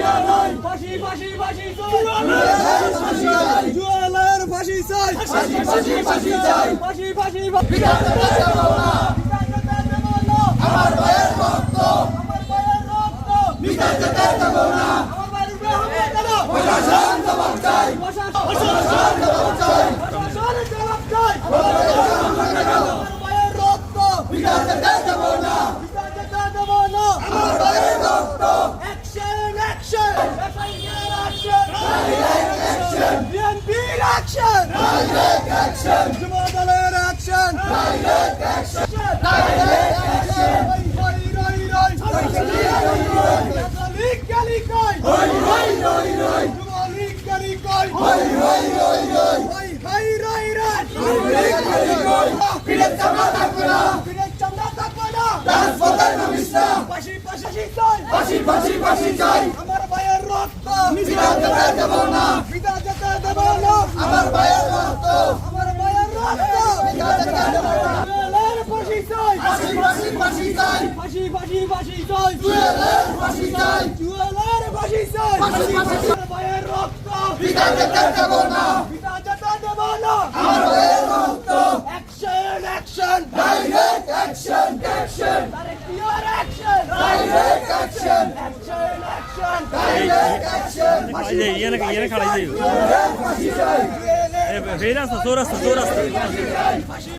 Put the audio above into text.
ফাঁসি ফাঁসি ফাঁসি জুয়েলের ফাঁসি চাই ফাঁসি ফাঁসি ফাঁসি চাই ফাঁসি ফাঁসি বিধাতে দেব না আমার ভাইয়ের রক্ত বিধাতে দেব না আমার ভাইয়ের উপরে হামলা করো প্রশাসন জবাব চাই প্রশাসন জবাব চাই প্রশাসন জবাব চাই আমার ভাইয়ের রক্ত বিধাতে দেব না বিধাতে দেব না আমার ভাইয়ের রক্ত action action FIR action direct action বিএনপির অ্যাকশন ডাইরেক্ট অ্যাকশন যুবদলের action direct action direct action হই রই রই যুবলীগ গালি কই হই রই রই রই যুবলীগ গালি কই হই রই রই রই হই হই রই রই যুবলীগ গালি কই পিড়ে চামড়া থাকবে না পিড়ে চামড়া থাকবে না রাজপথের নামিস্তা ফাঁসি ফাঁসি চাই ফাঁসি ফাঁসি ফাঁসি চাই আমার ভাইয়ের রক্ত বিধাতে দেব না বিধাতে দেব না আমার ভাইয়ের রক্ত আমার ভাইয়ের রক্ত বিধাতে দেব না জুয়েলের ফাঁসি চাই ফাঁসি ফাঁসি ফাঁসি চাই ফাঁসি ফাঁসি ফাঁসি চাই জুয়েলের ফাঁসি চাই জুয়েলের ফাঁসি চাই ফাঁসি ফাঁসি আমার ভাইয়ের রক্ত বিধাতে দেব না বিধাতে দেব না আমার ভাইয়ের রক্ত action action direct action action direct your action direct action action action direct action ये खड़ा ফাঁসি চাই है।